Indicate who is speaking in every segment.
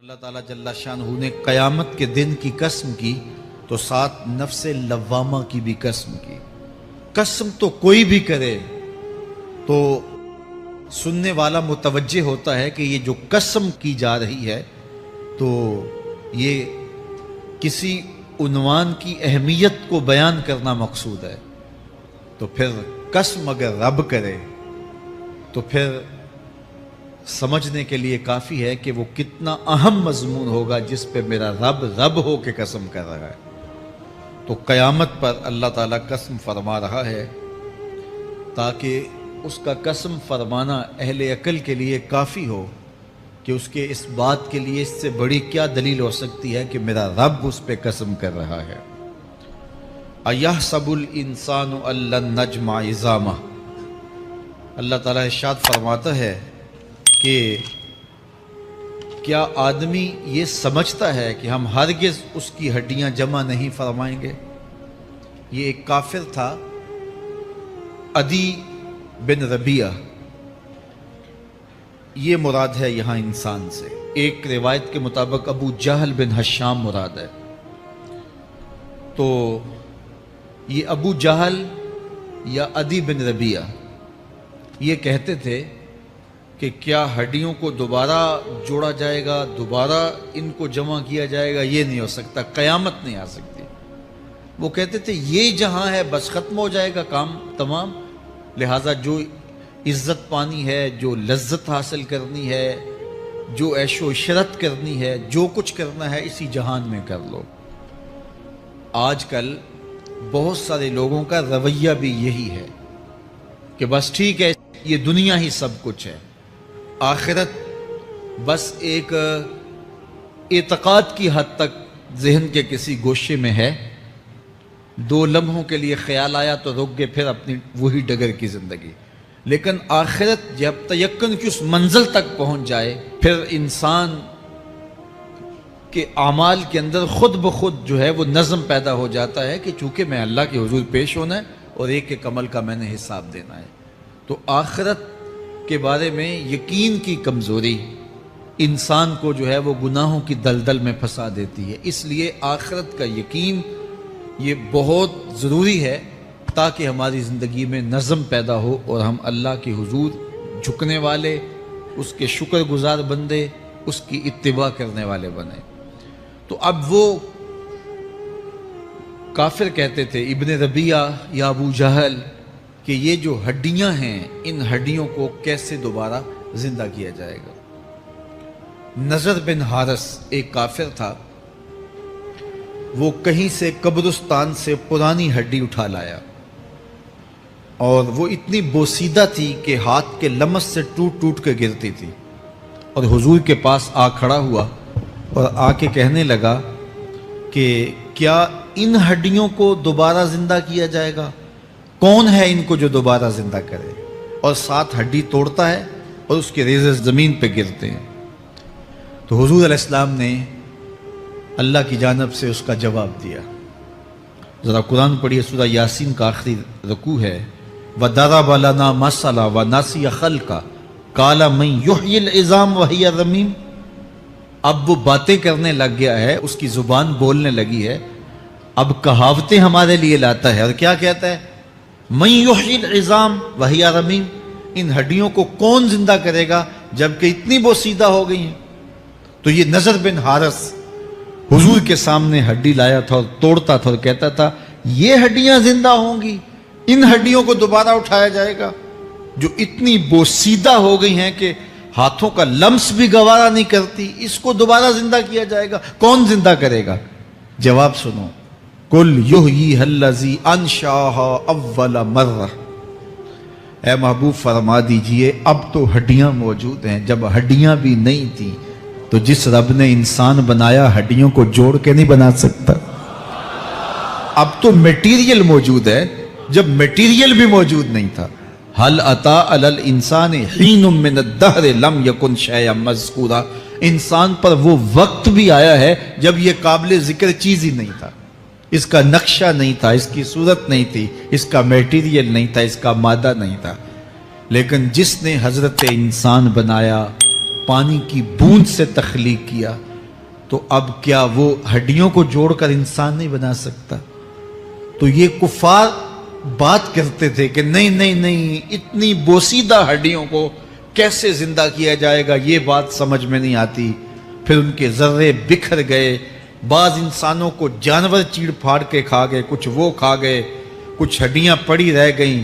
Speaker 1: اللہ تعالیٰ جل شانہ نے قیامت کے دن کی قسم کی تو ساتھ نفس لوامہ کی بھی قسم کی۔ قسم تو کوئی بھی کرے تو سننے والا متوجہ ہوتا ہے کہ یہ جو قسم کی جا رہی ہے تو یہ کسی عنوان کی اہمیت کو بیان کرنا مقصود ہے۔ تو پھر قسم اگر رب کرے تو پھر سمجھنے کے لیے کافی ہے کہ وہ کتنا اہم مضمون ہوگا جس پہ میرا رب ہو کے قسم کر رہا ہے۔ تو قیامت پر اللہ تعالیٰ قسم فرما رہا ہے تاکہ اس کا قسم فرمانا اہل عقل کے لیے کافی ہو کہ اس کے اس بات کے لیے اس سے بڑی کیا دلیل ہو سکتی ہے کہ میرا رب اس پہ قسم کر رہا ہے۔ اَيَحْسَبُ الْإِنسَانُ أَن لَّن نَّجْمَعَ عِظَامَهُ، اللہ تعالیٰ ارشاد فرماتا ہے کہ کیا آدمی یہ سمجھتا ہے کہ ہم ہرگز اس کی ہڈیاں جمع نہیں فرمائیں گے؟ یہ ایک کافر تھا، عدی بن ربیعہ، یہ مراد ہے یہاں انسان سے۔ ایک روایت کے مطابق ابو جہل بن ہشام مراد ہے۔ تو یہ ابو جہل یا عدی بن ربیعہ یہ کہتے تھے کہ کیا ہڈیوں کو دوبارہ جوڑا جائے گا، دوبارہ ان کو جمع کیا جائے گا؟ یہ نہیں ہو سکتا، قیامت نہیں آ سکتی۔ وہ کہتے تھے یہ جہاں ہے بس ختم ہو جائے گا کام تمام، لہٰذا جو عزت پانی ہے، جو لذت حاصل کرنی ہے، جو عیش و عشرت کرنی ہے، جو کچھ کرنا ہے اسی جہان میں کر لو۔ آج کل بہت سارے لوگوں کا رویہ بھی یہی ہے کہ بس ٹھیک ہے یہ دنیا ہی سب کچھ ہے، آخرت بس ایک اعتقاد کی حد تک ذہن کے کسی گوشے میں ہے، 2 لمحوں کے لیے خیال آیا تو رک گئے، پھر اپنی وہی ڈگر کی زندگی۔ لیکن آخرت جب تیقن کی اس منزل تک پہنچ جائے پھر انسان کے اعمال کے اندر خود بخود جو ہے وہ نظم پیدا ہو جاتا ہے کہ چونکہ میں اللہ کے حضور پیش ہونا ہے اور ایک ایک عمل کا میں نے حساب دینا ہے۔ تو آخرت کے بارے میں یقین کی کمزوری انسان کو جو ہے وہ گناہوں کی دلدل میں پھنسا دیتی ہے۔ اس لیے آخرت کا یقین یہ بہت ضروری ہے تاکہ ہماری زندگی میں نظم پیدا ہو اور ہم اللہ کے حضور جھکنے والے، اس کے شکر گزار بندے، اس کی اتباع کرنے والے بنے۔ تو اب وہ کافر کہتے تھے ابن ربیعہ یا ابو جہل کہ یہ جو ہڈیاں ہیں ان ہڈیوں کو کیسے دوبارہ زندہ کیا جائے گا۔ نضر بن حارث ایک کافر تھا، وہ کہیں سے قبرستان سے پرانی ہڈی اٹھا لایا اور وہ اتنی بوسیدہ تھی کہ ہاتھ کے لمس سے ٹوٹ ٹوٹ کے گرتی تھی، اور حضور کے پاس آ کھڑا ہوا اور آ کے کہنے لگا کہ کیا ان ہڈیوں کو دوبارہ زندہ کیا جائے گا؟ کون ہے ان کو جو دوبارہ زندہ کرے؟ اور ساتھ ہڈی توڑتا ہے اور اس کے ریزے زمین پہ گرتے ہیں۔ تو حضور علیہ السلام نے اللہ کی جانب سے اس کا جواب دیا۔ ذرا قرآن پڑھیے، سورہ یاسین کا آخری رکوع ہے، وَضَرَبَ لَنَا مَثَلًا وَنَسِیَ خَلْقَهُ قَالَ مَن يُحْیِی الْعِظَامَ وَهِیَ رَمِیمٌ۔ اب وہ باتیں کرنے لگ گیا ہے، اس کی زبان بولنے لگی ہے، اب کہاوتیں ہمارے لیے لاتا ہے، اور کیا کہتا ہے؟ مَن يُحْیِی الْعِظَامَ وَهِیَ رَمِیمٌ، ان ہڈیوں کو کون زندہ کرے گا جبکہ اتنی بوسیدہ ہو گئی ہیں۔ تو یہ نضر بن حارث حضور کے سامنے ہڈی لایا تھا اور توڑتا تھا اور کہتا تھا یہ ہڈیاں زندہ ہوں گی، ان ہڈیوں کو دوبارہ اٹھایا جائے گا جو اتنی بوسیدہ ہو گئی ہیں کہ ہاتھوں کا لمس بھی گوارا نہیں کرتی، اس کو دوبارہ زندہ کیا جائے گا، کون زندہ کرے گا؟ جواب سنو، قُلْ يُحْيِيهَا الَّذِي أَنشَأَهَا أَوَّلَ مَرَّةٍ، اے محبوب فرما دیجئے اب تو ہڈیاں موجود ہیں، جب ہڈیاں بھی نہیں تھیں تو جس رب نے انسان بنایا ہڈیوں کو جوڑ کے نہیں بنا سکتا۔ اب تو میٹیریل موجود ہے، جب میٹیریل بھی موجود نہیں تھا۔ هل أتى على الإنسان حين من الدهر لم يكن شيئا مذكورا، انسان پر وہ وقت بھی آیا ہے جب یہ قابل ذکر چیز ہی نہیں تھا۔ اس کا نقشہ نہیں تھا، اس کی صورت نہیں تھی، اس کا میٹیریل نہیں تھا، اس کا مادہ نہیں تھا، لیکن جس نے حضرت انسان بنایا، پانی کی بوند سے تخلیق کیا، تو اب کیا وہ ہڈیوں کو جوڑ کر انسان نہیں بنا سکتا؟ تو یہ کفار بات کرتے تھے کہ نہیں نہیں نہیں، اتنی بوسیدہ ہڈیوں کو کیسے زندہ کیا جائے گا، یہ بات سمجھ میں نہیں آتی۔ پھر ان کے ذرے بکھر گئے، بعض انسانوں کو جانور چیڑ پھاڑ کے کھا گئے، کچھ وہ کھا گئے، کچھ ہڈیاں پڑی رہ گئیں،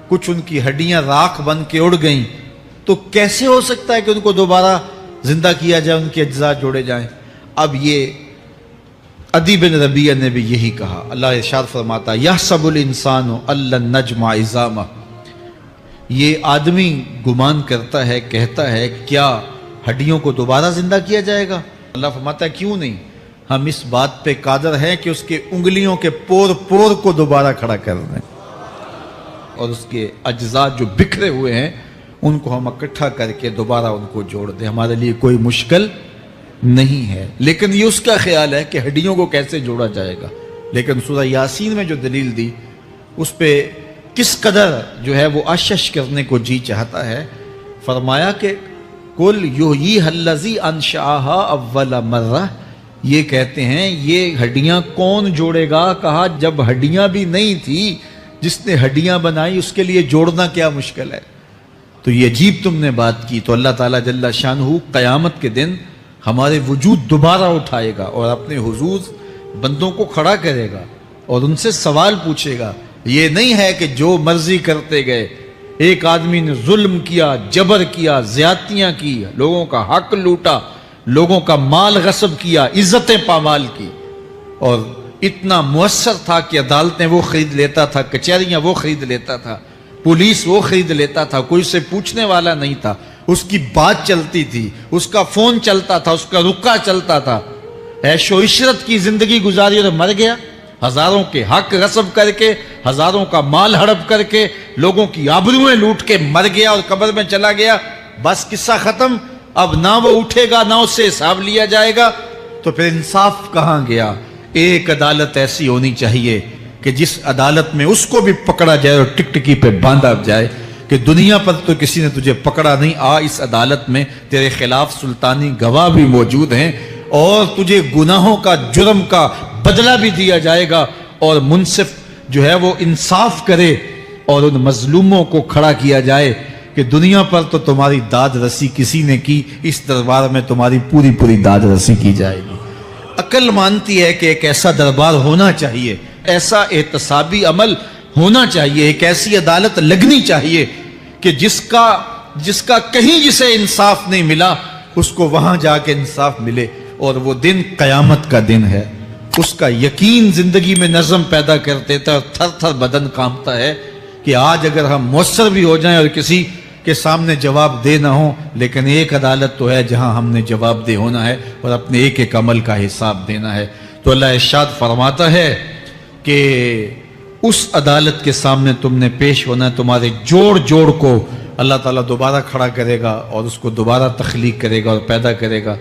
Speaker 1: کچھ ان کی ہڈیاں راکھ بن کے اڑ گئیں۔ تو کیسے ہو سکتا ہے کہ ان کو دوبارہ زندہ کیا جائے، ان کے اجزاء جوڑے جائیں؟ اب یہ عدی بن ربیعہ نے بھی یہی کہا۔ اللہ ارشاد فرماتا یحسب الانسان ان لن نجمع عظامہ، یہ آدمی گمان کرتا ہے، کہتا ہے کیا ہڈیوں کو دوبارہ زندہ کیا جائے گا؟ اللہ فرماتا ہے کیوں نہیں، ہم اس بات پہ قادر ہیں کہ اس کے انگلیوں کے پور پور کو دوبارہ کھڑا کر دیں، اور اس کے اجزاء جو بکھرے ہوئے ہیں ان کو ہم اکٹھا کر کے دوبارہ ان کو جوڑ دیں، ہمارے لیے کوئی مشکل نہیں ہے۔ لیکن یہ اس کا خیال ہے کہ ہڈیوں کو کیسے جوڑا جائے گا، لیکن سورہ یاسین میں جو دلیل دی اس پہ کس قدر جو ہے وہ اشش کرنے کو جی چاہتا ہے۔ فرمایا کہ قل یحییھا الذی انشأھا اول مرہ، یہ کہتے ہیں یہ ہڈیاں کون جوڑے گا؟ کہا جب ہڈیاں بھی نہیں تھی، جس نے ہڈیاں بنائی اس کے لیے جوڑنا کیا مشکل ہے؟ تو یہ عجیب تم نے بات کی۔ تو اللہ تعالیٰ جل شانہ قیامت کے دن ہمارے وجود دوبارہ اٹھائے گا اور اپنے حضور بندوں کو کھڑا کرے گا اور ان سے سوال پوچھے گا۔ یہ نہیں ہے کہ جو مرضی کرتے گئے، ایک آدمی نے ظلم کیا، جبر کیا، زیادتیاں کی، لوگوں کا حق لوٹا، لوگوں کا مال غصب کیا، عزتیں پامال کی، اور اتنا مؤثر تھا کہ عدالتیں وہ خرید لیتا تھا، کچہریاں وہ خرید لیتا تھا، پولیس وہ خرید لیتا تھا، کوئی سے پوچھنے والا نہیں تھا، اس کی بات چلتی تھی، اس کا فون چلتا تھا، اس کا رکا چلتا تھا، عیش و عشرت کی زندگی گزاری اور مر گیا، ہزاروں کے حق غصب کر کے، ہزاروں کا مال ہڑپ کر کے، لوگوں کی آبروئیں لوٹ کے مر گیا اور قبر میں چلا گیا، بس قصہ ختم۔ اب نہ وہ اٹھے گا نہ اس سے حساب لیا جائے گا، تو پھر انصاف کہاں گیا؟ ایک عدالت ایسی ہونی چاہیے کہ جس عدالت میں اس کو بھی پکڑا جائے اور ٹکٹکی پہ باندھا جائے کہ دنیا پر تو کسی نے تجھے پکڑا نہیں، آ اس عدالت میں تیرے خلاف سلطانی گواہ بھی موجود ہیں اور تجھے گناہوں کا، جرم کا بدلہ بھی دیا جائے گا، اور منصف جو ہے وہ انصاف کرے اور ان مظلوموں کو کھڑا کیا جائے کہ دنیا پر تو تمہاری داد رسی کسی نے کی، اس دربار میں تمہاری پوری پوری داد رسی کی جائے گی۔ عقل مانتی ہے کہ ایک ایسا دربار ہونا چاہیے، ایسا احتسابی عمل ہونا چاہیے، ایک ایسی عدالت لگنی چاہیے کہ جس کا کہیں جسے انصاف نہیں ملا اس کو وہاں جا کے انصاف ملے، اور وہ دن قیامت کا دن ہے۔ اس کا یقین زندگی میں نظم پیدا کر دیتا ہے، اور تھر تھر بدن کانپتا ہے کہ آج اگر ہم مؤثر بھی ہو جائیں اور کسی کے سامنے جواب دے نہ ہو، لیکن ایک عدالت تو ہے جہاں ہم نے جواب دہ ہونا ہے اور اپنے ایک ایک عمل کا حساب دینا ہے۔ تو اللہ ارشاد فرماتا ہے کہ اس عدالت کے سامنے تم نے پیش ہونا ہے، تمہارے جوڑ جوڑ کو اللہ تعالیٰ دوبارہ کھڑا کرے گا اور اس کو دوبارہ تخلیق کرے گا اور پیدا کرے گا،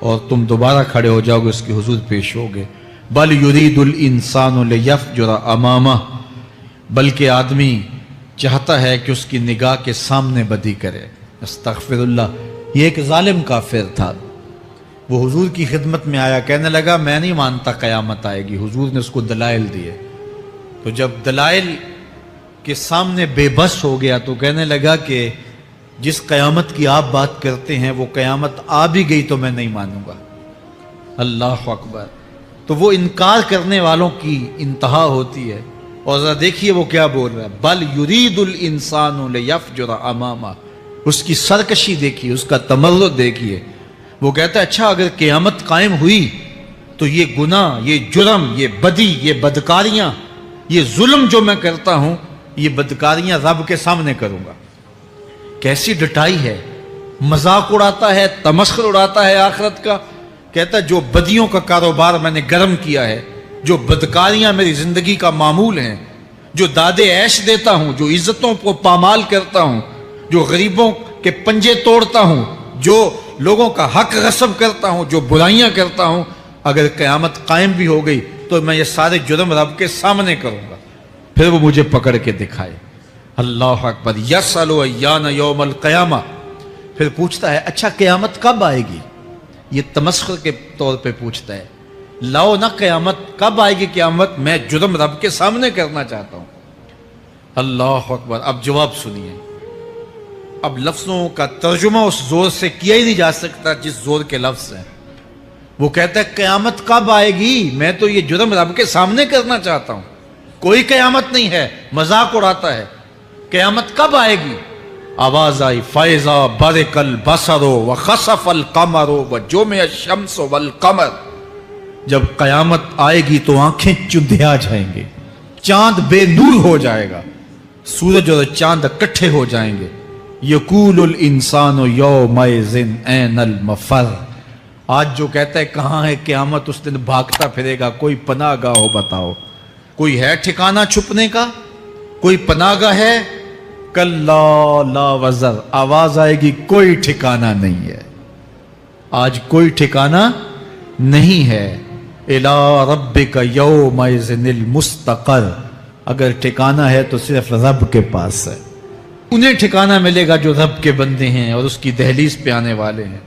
Speaker 1: اور تم دوبارہ کھڑے ہو جاؤ گے، اس کے حضور پیش ہوگے۔ بل یرید الانسان لیفجر امامہ، بلکہ آدمی چاہتا ہے کہ اس کی نگاہ کے سامنے بدی کرے۔ استغفر اللہ۔ یہ ایک ظالم کافر تھا، وہ حضور کی خدمت میں آیا، کہنے لگا میں نہیں مانتا قیامت آئے گی۔ حضور نے اس کو دلائل دیے، تو جب دلائل کے سامنے بے بس ہو گیا تو کہنے لگا کہ جس قیامت کی آپ بات کرتے ہیں وہ قیامت آ بھی گئی تو میں نہیں مانوں گا۔ اللہ اکبر۔ تو وہ انکار کرنے والوں کی انتہا ہوتی ہے، اور ذرا دیکھیے وہ کیا بول رہا ہے، بل یرید الانسان لیفجر امامہ۔ اس کی سرکشی دیکھیے، اس کا تمرد دیکھیے۔ وہ کہتا ہے اچھا اگر قیامت قائم ہوئی تو یہ گناہ، یہ جرم، یہ بدی، یہ بدکاریاں، یہ ظلم جو میں کرتا ہوں، یہ بدکاریاں رب کے سامنے کروں گا۔ کیسی ڈٹائی ہے، مذاق اڑاتا ہے، تمسخر اڑاتا ہے آخرت کا۔ کہتا ہے جو بدیوں کا کاروبار میں نے گرم کیا ہے، جو بدکاریاں میری زندگی کا معمول ہیں، جو دادے عیش دیتا ہوں، جو عزتوں کو پامال کرتا ہوں، جو غریبوں کے پنجے توڑتا ہوں، جو لوگوں کا حق غصب کرتا ہوں، جو برائیاں کرتا ہوں، اگر قیامت قائم بھی ہو گئی تو میں یہ سارے جرم رب کے سامنے کروں گا، پھر وہ مجھے پکڑ کے دکھائے۔ اللہ اکبر۔ یسأل ایان یوم القیامہ، پھر پوچھتا ہے اچھا قیامت کب آئے گی؟ یہ تمسخر کے طور پہ پوچھتا ہے، لاؤ نا قیامت، کب آئے گی قیامت؟ میں جرم رب کے سامنے کرنا چاہتا ہوں۔ اللہ اکبر۔ اب جواب سنیے۔ اب لفظوں کا ترجمہ اس زور سے کیا ہی نہیں جا سکتا جس زور کے لفظ ہیں۔ وہ کہتا ہے قیامت کب آئے گی؟ میں تو یہ جرم رب کے سامنے کرنا چاہتا ہوں، کوئی قیامت نہیں ہے، مذاق اڑاتا ہے۔ قیامت کب آئے گی؟ آواز آئی، فَإِذَا بَرِقَ الْبَصَرُ وَخَسَفَ الْقَمَرُ وَجُمِعَ الشَّمْسُ وَالْقَمَرُ۔ جب قیامت آئے گی تو آنکھیں چندھیا جائیں گے، چاند بے نور ہو جائے گا، سورج اور چاند اکٹھے ہو جائیں گے۔ یقول الانسان یومئذ این المفر۔ آج جو کہتا ہے کہاں ہے قیامت، اس دن بھاگتا پھرے گا، کوئی پناہ گاہ ہو بتاؤ، کوئی ہے ٹھکانہ چھپنے کا، کوئی پناہ گاہ ہے؟ کلا لا وزر، آواز آئے گی کوئی ٹھکانہ نہیں ہے، آج کوئی ٹھکانہ نہیں ہے۔ الی ربک یومئذ المستقر، اگر ٹھکانہ ہے تو صرف رب کے پاس ہے، انہیں ٹھکانہ ملے گا جو رب کے بندے ہیں اور اس کی دہلیز پہ آنے والے ہیں۔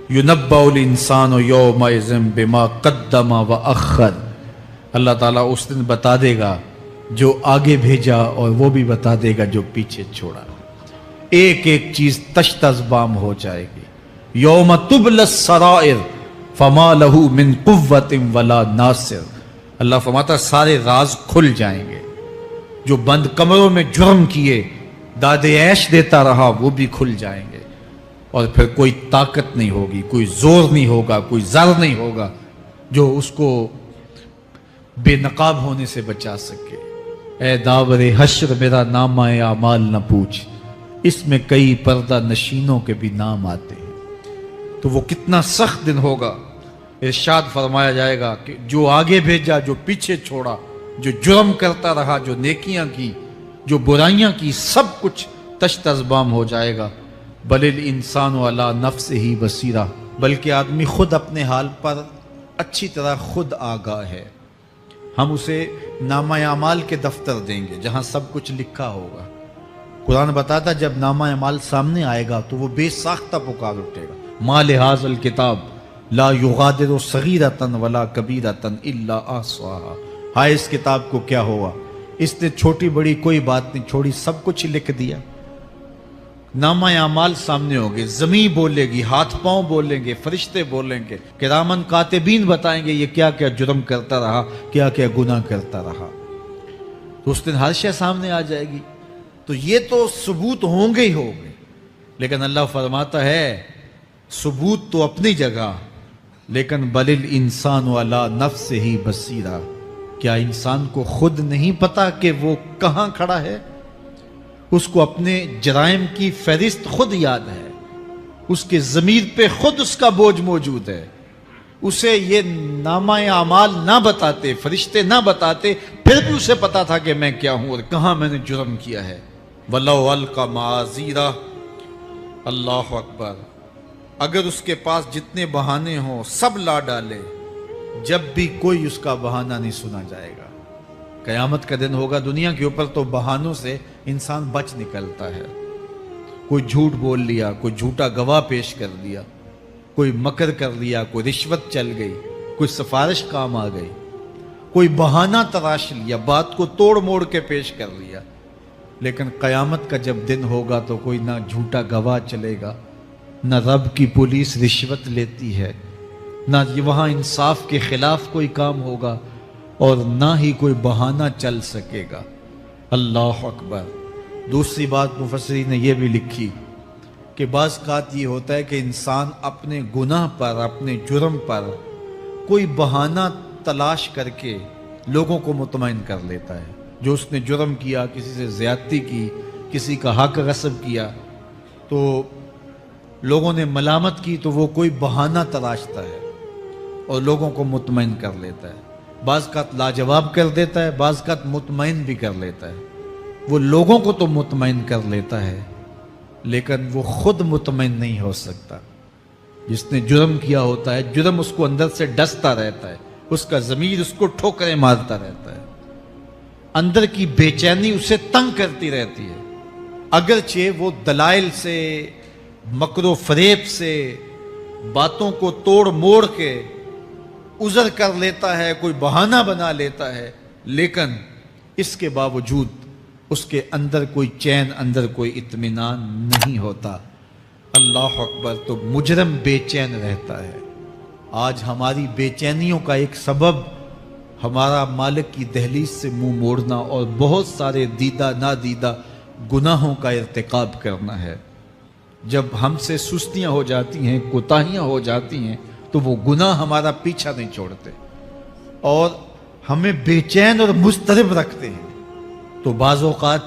Speaker 1: یُنَبَّأُ الْإِنسَانُ یومئذ بما قدم وأخر، اللہ تعالیٰ اس دن بتا دے گا جو آگے بھیجا اور وہ بھی بتا دے گا جو پیچھے چھوڑا، ایک ایک چیز تشت ازبام ہو جائے گی۔ یوم تبلی السرائر فما لہ من قوت ولا ناصر، اللہ فرماتا سارے راز کھل جائیں گے، جو بند کمروں میں جرم کیے داد عیش دیتا رہا وہ بھی کھل جائیں گے، اور پھر کوئی طاقت نہیں ہوگی، کوئی زور نہیں ہوگا، کوئی زر نہیں ہوگا جو اس کو بے نقاب ہونے سے بچا سکے۔ اے داور حشر میرا نامہ اعمال نہ پوچھ، اس میں کئی پردہ نشینوں کے بھی نام آتے ہیں۔ تو وہ کتنا سخت دن ہوگا۔ ارشاد فرمایا جائے گا کہ جو آگے بھیجا، جو پیچھے چھوڑا، جو جرم کرتا رہا، جو نیکیاں کی، جو برائیاں کی، سب کچھ تشت ازبام ہو جائے گا۔ بل الانسان علی نفسہ بصیرہ، بلکہ آدمی خود اپنے حال پر اچھی طرح خود آگاہ ہے۔ ہم اسے نامہ اعمال کے دفتر دیں گے جہاں سب کچھ لکھا ہوگا۔ قرآن بتاتا جب نامہ اعمال سامنے آئے گا تو وہ بے ساختہ پکار اٹھے گا، ما لہذا الکتاب لا یغادر صغیرۃ ولا کبیرۃ الا احصاها، ہائے اس کتاب کو کیا ہوا، اس نے چھوٹی بڑی کوئی بات نہیں چھوڑی، سب کچھ لکھ دیا۔ نامہ اعمال سامنے ہوگے، زمین بولے گی، ہاتھ پاؤں بولیں گے، فرشتے بولیں گے، کرامن کاتبین بتائیں گے یہ کیا کیا جرم کرتا رہا، کیا کیا گناہ کرتا رہا۔ تو اس دن ہر شے سامنے آ جائے گی۔ تو یہ تو ثبوت ہوں گے ہی ہوں گے، لیکن اللہ فرماتا ہے ثبوت تو اپنی جگہ، لیکن بل الانسان علی نفسہ بصیرہ، کیا انسان کو خود نہیں پتا کہ وہ کہاں کھڑا ہے؟ اس کو اپنے جرائم کی فہرست خود یاد ہے، اس کے ضمیر پہ خود اس کا بوجھ موجود ہے۔ اسے یہ نامہ اعمال نہ بتاتے، فرشتے نہ بتاتے، پھر بھی اسے پتا تھا کہ میں کیا ہوں اور کہاں میں نے جرم کیا ہے۔ وَلَوْ أَلْقَى مَعَاذِيرَهُ، اللہ اکبر، اگر اس کے پاس جتنے بہانے ہوں سب لا ڈالے، جب بھی کوئی اس کا بہانہ نہیں سنا جائے گا۔ قیامت کا دن ہوگا، دنیا کے اوپر تو بہانوں سے انسان بچ نکلتا ہے۔ کوئی جھوٹ بول لیا، کوئی جھوٹا گواہ پیش کر دیا، کوئی مکر کر لیا، کوئی رشوت چل گئی، کوئی سفارش کام آ گئی، کوئی بہانہ تراش لیا، بات کو توڑ موڑ کے پیش کر لیا۔ لیکن قیامت کا جب دن ہوگا تو کوئی نہ جھوٹا گواہ چلے گا، نہ رب کی پولیس رشوت لیتی ہے، نہ وہاں انصاف کے خلاف کوئی کام ہوگا، اور نہ ہی کوئی بہانہ چل سکے گا۔ اللہ اکبر۔ دوسری بات مفسرین نے یہ بھی لکھی کہ بعض اوقات یہ ہوتا ہے کہ انسان اپنے گناہ پر، اپنے جرم پر کوئی بہانہ تلاش کر کے لوگوں کو مطمئن کر لیتا ہے۔ جو اس نے جرم کیا، کسی سے زیادتی کی، کسی کا حق غصب کیا، تو لوگوں نے ملامت کی تو وہ کوئی بہانہ تلاشتا ہے اور لوگوں کو مطمئن کر لیتا ہے۔ بعض اوقات لاجواب کر دیتا ہے، بعض اوقات مطمئن بھی کر لیتا ہے۔ وہ لوگوں کو تو مطمئن کر لیتا ہے، لیکن وہ خود مطمئن نہیں ہو سکتا۔ جس نے جرم کیا ہوتا ہے، جرم اس کو اندر سے ڈستا رہتا ہے، اس کا ضمیر اس کو ٹھوکریں مارتا رہتا ہے، اندر کی بے چینی اسے تنگ کرتی رہتی ہے، اگرچہ وہ دلائل سے، مکر و فریب سے، باتوں کو توڑ موڑ کے عذر کر لیتا ہے، کوئی بہانہ بنا لیتا ہے، لیکن اس کے باوجود اس کے اندر کوئی چین، اندر کوئی اطمینان نہیں ہوتا۔ اللہ اکبر! تو مجرم بے چین رہتا ہے۔ آج ہماری بے چینیوں کا ایک سبب ہمارا مالک کی دہلیز سے منہ موڑنا اور بہت سارے دیدہ نادیدہ گناہوں کا ارتکاب کرنا ہے۔ جب ہم سے سستیاں ہو جاتی ہیں، کوتاہیاں ہو جاتی ہیں، تو وہ گناہ ہمارا پیچھا نہیں چھوڑتے اور ہمیں بے چین اور مضطرب رکھتے ہیں۔ تو بعض اوقات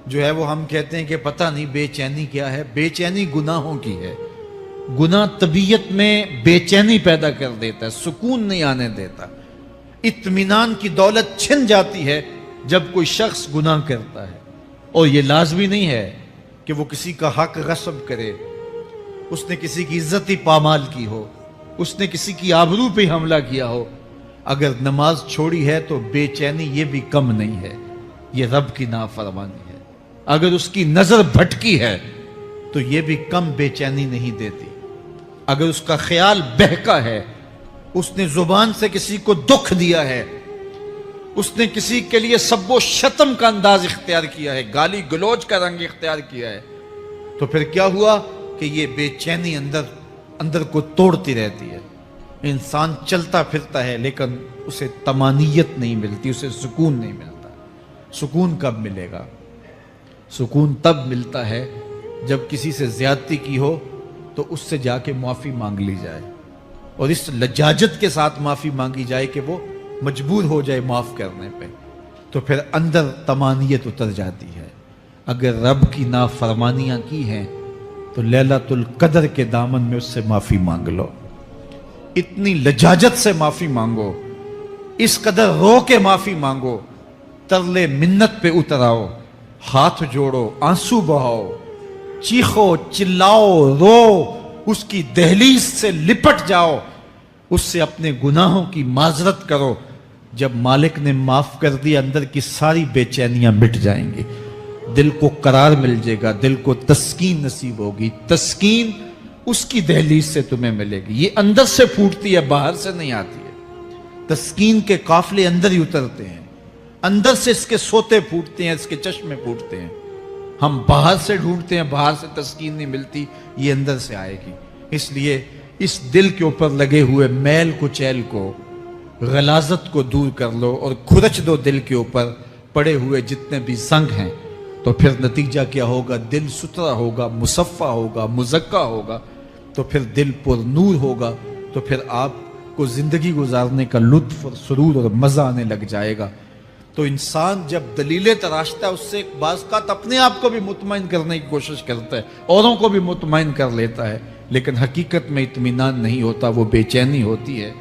Speaker 1: جو ہے وہ ہم کہتے ہیں کہ پتہ نہیں بے چینی کیا ہے۔ بے چینی گناہوں کی ہے۔ گناہ طبیعت میں بے چینی پیدا کر دیتا ہے، سکون نہیں آنے دیتا۔ اطمینان کی دولت چھن جاتی ہے جب کوئی شخص گناہ کرتا ہے، اور یہ لازمی نہیں ہے کہ وہ کسی کا حق غصب کرے، اس نے کسی کی عزت ہی پامال کی ہو، اس نے کسی کی آبرو پہ حملہ کیا ہو۔ اگر نماز چھوڑی ہے تو بے چینی یہ بھی کم نہیں ہے، یہ رب کی نافرمانی ہے۔ اگر اس کی نظر بھٹکی ہے تو یہ بھی کم بے چینی نہیں دیتی۔ اگر اس کا خیال بہکا ہے، اس نے زبان سے کسی کو دکھ دیا ہے، اس نے کسی کے لیے سب و شتم کا انداز اختیار کیا ہے، گالی گلوچ کا رنگ اختیار کیا ہے، تو پھر کیا ہوا کہ یہ بے چینی اندر کو توڑتی رہتی ہے۔ انسان چلتا پھرتا ہے لیکن اسے طمانیت نہیں ملتی، اسے سکون نہیں ملتا۔ سکون کب ملے گا؟ سکون تب ملتا ہے جب کسی سے زیادتی کی ہو تو اس سے جا کے معافی مانگ لی جائے، اور اس لجاجت کے ساتھ معافی مانگی جائے کہ وہ مجبور ہو جائے معاف کرنے پہ، تو پھر اندر طمانیت اتر جاتی ہے۔ اگر رب کی نافرمانیاں کی ہیں تو لیلۃ القدر کے دامن میں اس سے معافی مانگ لو، اتنی لجاجت سے معافی مانگو، اس قدر رو کے معافی مانگو، ترلے منت پہ اتر آؤ، ہاتھ جوڑو، آنسو بہاؤ، چیخو، چلاؤ، رو، اس کی دہلیز سے لپٹ جاؤ، اس سے اپنے گناہوں کی معذرت کرو۔ جب مالک نے معاف کر دیا، اندر کی ساری بے چینیاں مٹ جائیں گی، دل کو قرار مل جائے گا، دل کو تسکین نصیب ہوگی۔ تسکین اس کی دہلیز سے تمہیں ملے گی، یہ اندر سے پھوٹتی ہے، باہر سے نہیں آتی ہے۔ تسکین کے قافلے اندر ہی اترتے ہیں، اندر سے اس کے سوتے پھوٹتے ہیں، اس کے چشمے پھوٹتے ہیں۔ ہم باہر سے ڈھونڈتے ہیں، باہر سے تسکین نہیں ملتی، یہ اندر سے آئے گی۔ اس لیے اس دل کے اوپر لگے ہوئے میل کچیل کو، غلاظت کو دور کر لو اور کھرچ دو دل کے اوپر پڑے ہوئے جتنے بھی زنگ ہیں، تو پھر نتیجہ کیا ہوگا؟ دل ستھرا ہوگا، مصفا ہوگا، مزکا ہوگا، تو پھر دل پر نور ہوگا، تو پھر آپ کو زندگی گزارنے کا لطف اور سرور اور مزہ آنے لگ جائے گا۔ تو انسان جب دلیلیں تراشتا ہے، اس سے بعض اوقات اپنے آپ کو بھی مطمئن کرنے کی کوشش کرتا ہے، اوروں کو بھی مطمئن کر لیتا ہے، لیکن حقیقت میں اطمینان نہیں ہوتا، وہ بے چینی ہوتی ہے۔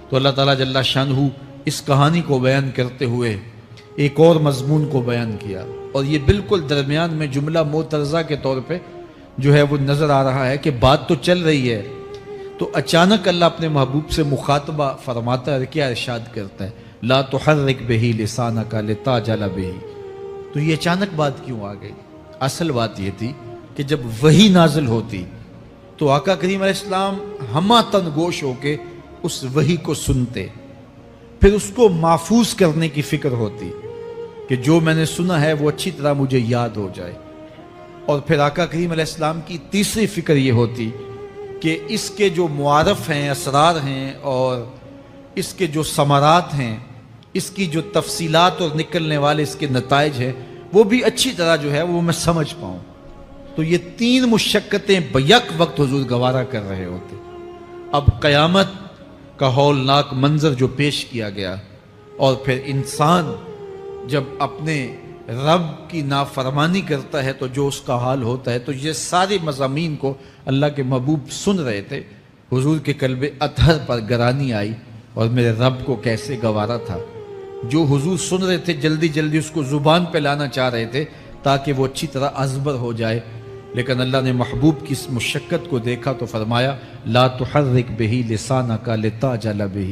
Speaker 1: تو اللہ تعالیٰ جل شانہ اس کہانی کو بیان کرتے ہوئے ایک اور مضمون کو بیان کیا، اور یہ بالکل درمیان میں جملہ معترضہ کے طور پہ جو ہے وہ نظر آ رہا ہے کہ بات تو چل رہی ہے، تو اچانک اللہ اپنے محبوب سے مخاطبہ فرماتا ہے، کیا ارشاد کرتا ہے؟ لا تحرک بہ لسانک لتعجل بہ۔ تو یہ اچانک بات کیوں آ گئی؟ اصل بات یہ تھی کہ جب وحی نازل ہوتی تو آقا کریم علیہ السلام ہمہ تن گوش ہو کے اس وحی کو سنتے، پھر اس کو محفوظ کرنے کی فکر ہوتی کہ جو میں نے سنا ہے وہ اچھی طرح مجھے یاد ہو جائے، اور پھر آقا کریم علیہ السلام کی تیسری فکر یہ ہوتی کہ اس کے جو معارف ہیں، اسرار ہیں، اور اس کے جو ثمرات ہیں، اس کی جو تفصیلات اور نکلنے والے اس کے نتائج ہیں، وہ بھی اچھی طرح جو ہے وہ میں سمجھ پاؤں۔ تو یہ تین مشقتیں بیک وقت حضور گوارا کر رہے ہوتے۔ اب قیامت کا ہولناک منظر جو پیش کیا گیا، اور پھر انسان جب اپنے رب کی نافرمانی کرتا ہے تو جو اس کا حال ہوتا ہے، تو یہ سارے مضامین کو اللہ کے محبوب سن رہے تھے۔ حضور کے قلب اطہر پر گرانی آئی، اور میرے رب کو کیسے گوارا تھا۔ جو حضور سن رہے تھے جلدی جلدی اس کو زبان پہ لانا چاہ رہے تھے تاکہ وہ اچھی طرح ازبر ہو جائے، لیکن اللہ نے محبوب کی اس مشقت کو دیکھا تو فرمایا لا تحرک بہ لسانک لتعجل بہ۔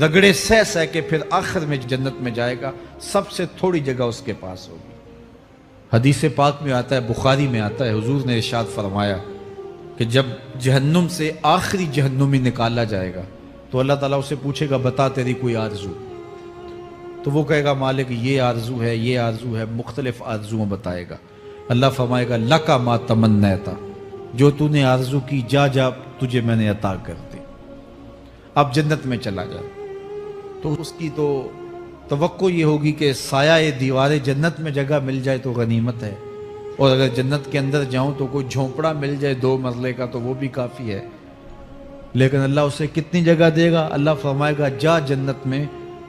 Speaker 1: رگڑے سہ سہ کے پھر آخر میں جنت میں جائے گا، سب سے تھوڑی جگہ اس کے پاس ہوگی۔ حدیث پاک میں آتا ہے، بخاری میں آتا ہے، حضور نے ارشاد فرمایا کہ جب جہنم سے آخری جہنمی نکالا جائے گا تو اللہ تعالیٰ اسے پوچھے گا بتا تیری کوئی آرزو، تو وہ کہے گا مالک یہ آرزو ہے، یہ آرزو ہے، مختلف آرزوؤں بتائے گا۔ اللہ فرمائے گا لکا ما تمنیتا، جو تو نے آرزو کی جا جا تجھے میں نے عطا کر دی، اب جنت میں چلا جا۔ تو اس کی تو توقع یہ ہوگی کہ سایہ دیوار جنت میں جگہ مل جائے تو غنیمت ہے، اور اگر جنت کے اندر جاؤں تو کوئی جھونپڑا مل جائے 2 مرلے کا تو وہ بھی کافی ہے۔ لیکن اللہ اسے کتنی جگہ دے گا؟ اللہ فرمائے گا جا جنت میں،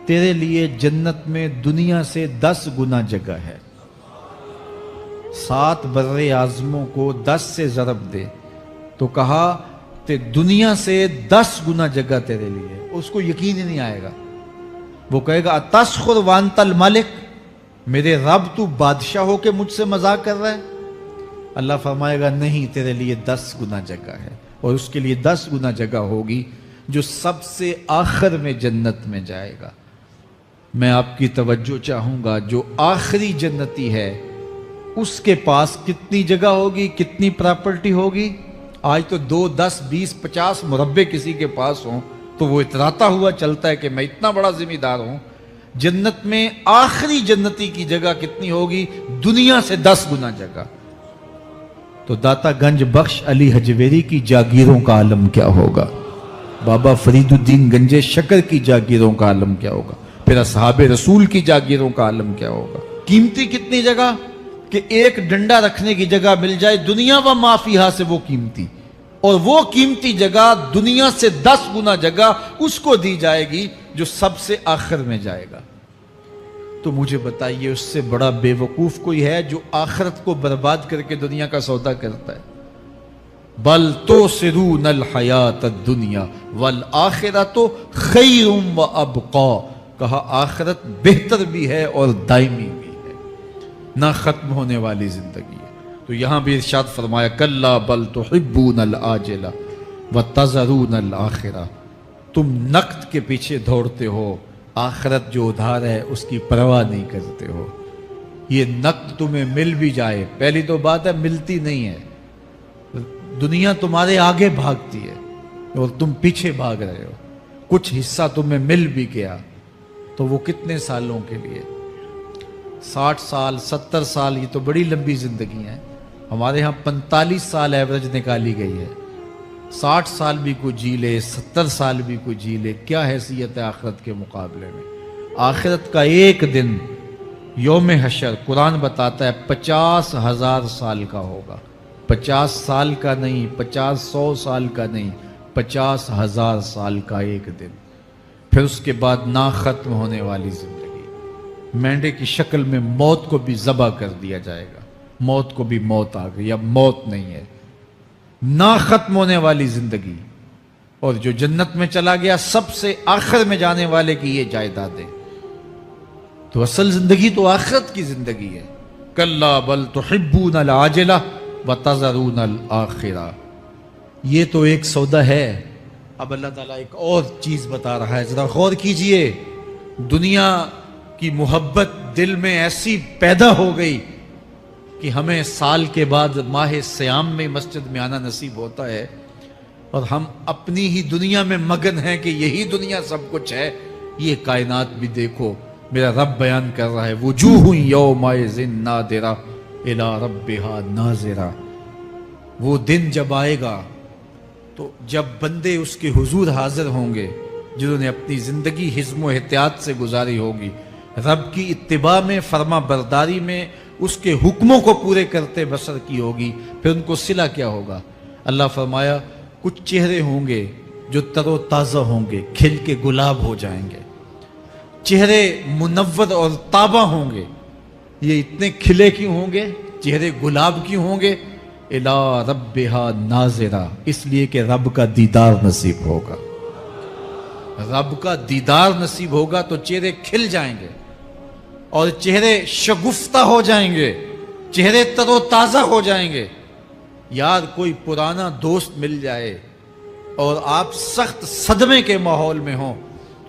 Speaker 1: تیرے لیے جنت میں دنیا سے 10 گنا جگہ ہے۔ 7 بر اعظموں کو 10 سے ضرب دے تو کہا کہ دنیا سے 10 گنا جگہ تیرے لیے۔ اس کو یقین ہی نہیں آئے گا، وہ کہے گا اتسخر وانت الملک، میرے رب تو بادشاہ ہو کے مجھ سے مذاق کر رہا ہے؟ اللہ فرمائے گا نہیں، تیرے لیے 10 گنا جگہ ہے، اور اس کے لیے 10 گنا جگہ ہوگی جو سب سے آخر میں جنت میں جائے گا۔ میں آپ کی توجہ چاہوں گا، جو آخری جنتی ہے اس کے پاس کتنی جگہ ہوگی، کتنی پراپرٹی ہوگی؟ آج تو 2 10 20 50 مربع کسی کے پاس ہوں تو وہ اتراتا ہوا چلتا ہے کہ میں اتنا بڑا ذمہ دار ہوں۔ جنت میں آخری جنتی کی جگہ کتنی ہوگی؟ دنیا سے 10 گنا جگہ۔ تو داتا گنج بخش علی حجویری کی جاگیروں کا عالم کیا ہوگا؟ بابا فرید الدین گنجے شکر کی جاگیروں کا عالم کیا ہوگا؟ پھر اصحاب رسول کی جاگیروں کا عالم کیا ہوگا؟ قیمتی کتنی جگہ کہ ایک ڈنڈا رکھنے کی جگہ مل جائے، دنیا و ما فیہا سے وہ قیمتی، اور وہ قیمتی جگہ دنیا سے 10 گنا جگہ اس کو دی جائے گی جو سب سے آخر میں جائے گا۔ تو مجھے بتائیے اس سے بڑا بے وقوف کوئی ہے جو آخرت کو برباد کر کے دنیا کا سودا کرتا ہے؟ بل توسرون الحیات الدنیا والآخرۃ خیر وابقا، کہا آخرت بہتر بھی ہے اور دائمی بھی ہے، نہ ختم ہونے والی زندگی ہے۔ تو یہاں بھی ارشاد فرمایا کلا بل تحبون العاجلہ وتذرون الآخرہ، تم نقد کے پیچھے دوڑتے ہو، آخرت جو ادھار ہے اس کی پرواہ نہیں کرتے ہو۔ یہ نقد تمہیں مل بھی جائے، پہلی تو بات ہے ملتی نہیں ہے، دنیا تمہارے آگے بھاگتی ہے اور تم پیچھے بھاگ رہے ہو۔ کچھ حصہ تمہیں مل بھی گیا تو وہ کتنے سالوں کے لیے؟ 60 سال 70 سال، یہ تو بڑی لمبی زندگی ہے۔ ہمارے ہاں 45 سال ایوریج نکالی گئی ہے۔ 60 سال بھی کوئی جی لے، 70 سال بھی کوئی جی لے، کیا حیثیت ہے آخرت کے مقابلے میں؟ آخرت کا ایک دن یوم حشر قرآن بتاتا ہے 50,000 سال کا ہوگا۔ 50 سال کا نہیں، 50-100 سال کا نہیں، 50,000 سال کا ایک دن۔ پھر اس کے بعد نا ختم ہونے والی زندگی، مینڈے کی شکل میں موت کو بھی ذبح کر دیا جائے گا، موت کو بھی موت آ گئی، اب موت نہیں ہے، نا ختم ہونے والی زندگی۔ اور جو جنت میں چلا گیا سب سے آخر میں جانے والے کی یہ جائیدادیں۔ تو اصل زندگی تو آخرت کی زندگی ہے۔ کلا بل تحبون العاجلہ وتذرون الآخرہ، یہ تو ایک سودا ہے۔ اب اللہ تعالیٰ ایک اور چیز بتا رہا ہے، ذرا غور کیجئے۔ دنیا کی محبت دل میں ایسی پیدا ہو گئی کہ ہمیں سال کے بعد ماہ سیام میں مسجد میں آنا نصیب ہوتا ہے، اور ہم اپنی ہی دنیا میں مگن ہیں کہ یہی دنیا سب کچھ ہے۔ یہ کائنات بھی دیکھو، میرا رب بیان کر رہا ہے وجوہ یومئذ ناظرہ الی ربہا ناظرہ۔ وہ دن جب آئے گا تو جب بندے اس کے حضور حاضر ہوں گے جنہوں نے اپنی زندگی حزم و احتیاط سے گزاری ہوگی، رب کی اتباع میں، فرما برداری میں، اس کے حکموں کو پورے کرتے بسر کی ہوگی، پھر ان کو صلہ کیا ہوگا؟ اللہ فرمایا کچھ چہرے ہوں گے جو تر و تازہ ہوں گے، کھل کے گلاب ہو جائیں گے، چہرے منور اور تابہ ہوں گے۔ یہ اتنے کھلے کیوں ہوں گے، چہرے گلاب کیوں ہوں گے؟ الی ربہا ناظرہ، اس لیے کہ رب کا دیدار نصیب ہوگا۔ رب کا دیدار نصیب ہوگا تو چہرے کھل جائیں گے اور چہرے شگفتہ ہو جائیں گے، چہرے تر و تازہ ہو جائیں گے۔ یار کوئی پرانا دوست مل جائے اور آپ سخت صدمے کے ماحول میں ہوں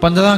Speaker 1: 15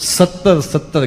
Speaker 1: 70-70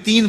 Speaker 1: 3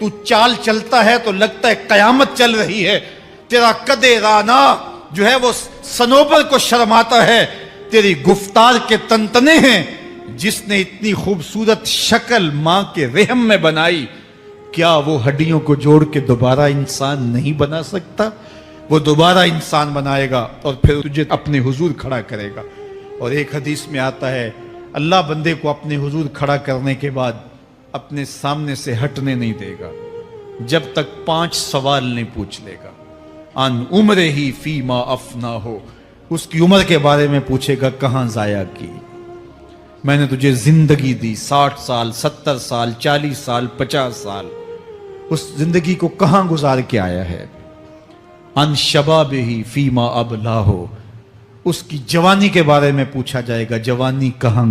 Speaker 1: تو چال چلتا ہے تو لگتا ہے قیامت چل رہی ہے، تیرا قدِ رانا جو ہے وہ صنوبر کو شرماتا ہے، تیری گفتار کے تنتنے ہیں، جس نے اتنی خوبصورت شکل ماں کے رحم میں بنائی، کیا وہ ہڈیوں کو جوڑ کے دوبارہ انسان نہیں بنا سکتا؟ وہ دوبارہ انسان بنائے گا اور پھر تجھے اپنے حضور کھڑا کرے گا۔ اور ایک حدیث میں آتا ہے اللہ بندے کو اپنے حضور کھڑا کرنے کے بعد اپنے سامنے سے ہٹنے نہیں دے گا جب تک 5 سوال نہیں پوچھ لے گا۔ ان عمرہ ہی فیما افنا ہو، اس کی عمر کے بارے میں پوچھے گا کہاں ضائع کی؟ میں نے تجھے زندگی دی 60 سال 70 سال 40 سال 50 سال، اس زندگی کو کہاں گزار کے آیا ہے؟ ان شباب ہی فیما ابلا ہو، اس کی جوانی کے بارے میں پوچھا جائے گا، جوانی کہاں